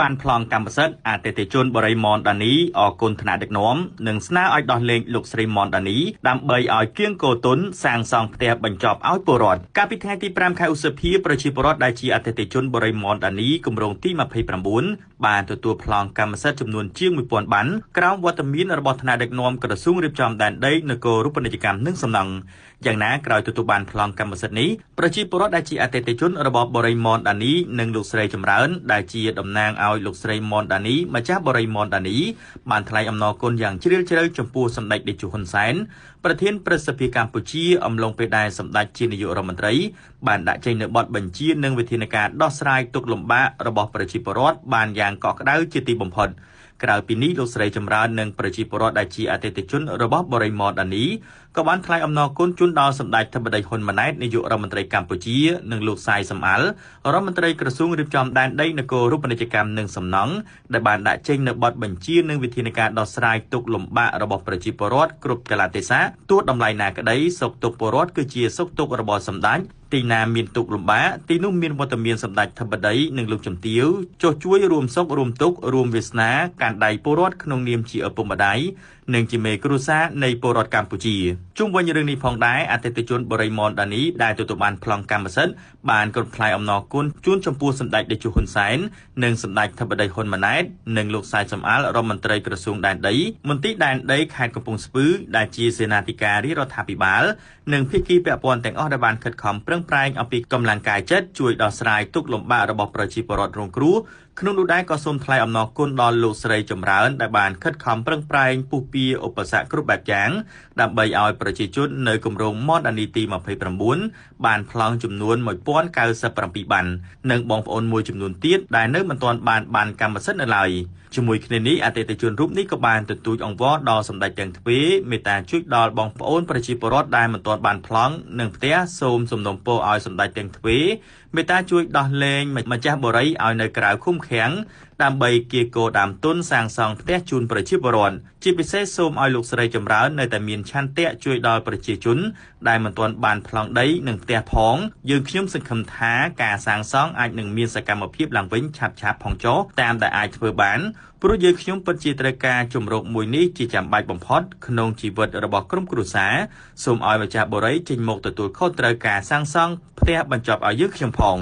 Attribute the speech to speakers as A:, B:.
A: បានប្លង់កម្មសិទ្ធិអតិថិជនបរិមនដានីអគុណថ្នាក់ដឹកនាំនិងស្នើឲ្យដោះលែងលោកស្រីមនដានីដើម្បីឲ្យគៀងគោទុនសាងសង់ផ្ទះបញ្ចប់ឲ្យពលរដ្ឋកាលពីថ្ងៃទី5ខែឧសភាប្រជាពលរដ្ឋដែលជាអតិថិជនបរិមនដានីគម្រោងទី29បានទទួលប្លង់កម្មសិទ្ធិចំនួនជាង 1000 បានក្រោមវត្តមានរបស់ថ្នាក់ដឹកនាំក្រសួងរៀបចំដែនដីនគររូបនីយកម្មនិងសំណង់យ៉ាងណាក្រោយទទួលបានប្លង់កម្មសិទ្ធិនេះប្រជាពលរដ្ឋដែលជាអតិថិជនរបស់បរិមនដានីនិងលោកស្រីចម្រើនដែលជាតំណាងឲ្យលោកស្រីមនដានីម្ចាស់បរិមនដានីបានថ្លែងអំណរគុណយ៉ាងជ្រាលជ្រៅចំពោះសម្ដេចតេជោហ៊ុនសែនប្រធានព្រឹទ្ធសភាកម្ពុជាអំឡុងពេលដែលសម្ដេចជានាយករដ្ឋមន្ត្រីបានដាក់ចេញនូវបទបញ្ជានិងវិធានការដោះស្រាយទុក្ខលំបាករបស់ប្រជាពលរដ្ឋបានយ៉ាងកក់ក្ដៅជាទីបំផុតក្រៅពីនេះលោកស្រីចម្រើននិងប្រជាពលរដ្ឋដែលជាអតិថិជនរបស់បរិមនដានីក៏បានថ្លែងអំណរគុណជូនដល់សម្ដេចធិបតីហ៊ុនម៉ាណែតនាយករដ្ឋមន្ត្រីកម្ពុជានិងលោកសាយសំអាល់រដ្ឋមន្ត្រីក្រសួងរៀបចំដែនដីនគររូបនីយកម្មនិងសំណង់ដែលបានដាក់ចេញនូវបទបញ្ជានិងវិធានការដោះស្រាយទុក្ខលំបាករបស់ប្រជាពលរដ្ឋគ្រប់កលៈទេសៈទោះតម្លៃណាក្តីសុខទុក្ខពលរដ្ឋគឺជាសុខទុក្ខរបស់សម្ដេចទីណាមានទុក្ខលំបាកទីនោះមានវត្តមានសម្ដេចធិបតីនិងលោកជំទាវចុះជួយរួមសុខរួមទុក្ខរួមវាសនាកាន់ដៃពលរដ្ឋក្នុងនាមជាឪពុកម្ដាយនិងជាមេគ្រួសារនៃពលរដ្ឋកម្ពុជាជុំវិញរឿងនេះផងដែរអតិថិជនបរិមនដានីដែលទទួលបានប្លង់កម្មសិទ្ធិបានគោរពថ្លែងអំណរគុណជូនចំពោះសម្ដេចតេជោហ៊ុនសែននិងសម្ដេចធិបតីហ៊ុនម៉ាណែតនិងលោកសាយសំអាល់រដ្ឋមន្ត្រីក្រសួងដែនដីមន្ត្រីដែនដីខេត្តកំពង់ស្ពឺដែលជាសេនាធិការីរដ្ឋាភិបាលនិងភាគីពាក់ព័ន្ធទាំងអស់ដែលបានខិតខំប្រឹងប្រែងអំពីកម្លាំងកាយចិត្តជួយដោះស្រាយទុក្ខលំបាករបស់ប្រជាពលរដ្ឋរងគ្រោះក្នុងនោះដែរក៏សូមថ្លែងអំណរគុណដល់លោកស្រីចម្រើនដែលបានខិតខំប្រឹងប្រែងពុះពៀឧបសគ្គគ្រប់បែបយ៉ាងដើម្បីឲ្យប្រជាជននៅគម្រោងមនដានីទី29បានប្លង់ចំនួន1097បាននិងបងប្អូនមួយចំនួនទៀតដែលនៅមិនទាន់បានកម្មសិទ្ធិនៅឡើយជាមួយគ្នានេះអតិថិជនរូបនេះក៏បានទទូចអង្វរដល់សម្ដេចទាំងទ្វេមេត្តាជួយដល់បងប្អូនប្រជាពលរដ្ឋដែលមិនទាន់បានប្លង់និងផ្ទះសូមសំណូមពរឲ្យសម្ដេចទាំងទ្វេមេត្តាជួយដោះលែងម្ចាស់បរិយឲ្យនៅក្រៅឃុំឃាំងដើម្បីគៀកោដើមទុនសាងសង់ផ្ទះជូនប្រជាពលរដ្ឋជាពិសេសសូមឲ្យលោកស្រីចម្រើននៅតែមានឆន្ទៈជួយដល់ប្រជាជនដែលមិនទាន់បានប្លង់ដីនិងផ្ទះផងយើងខ្ញុំសង្ឃឹមថាការសាងសង់អាចនឹងមានសកម្មភាពឡើងវិញឆាប់ៗផងចុះតាមដែលអាចធ្វើបានព្រោះយើងខ្ញុំពិតជាត្រូវការជំរកមួយនេះជាចាំបាច់បំផុតក្នុងជីវិតរបស់ក្រុមគ្រួសារសូមឲ្យម្ចាស់បរិយចេញមកទទួលខុសត្រូវការសាងសង់ផ្ទះបញ្ចប់ឲ្យយើងខ្ញុំផង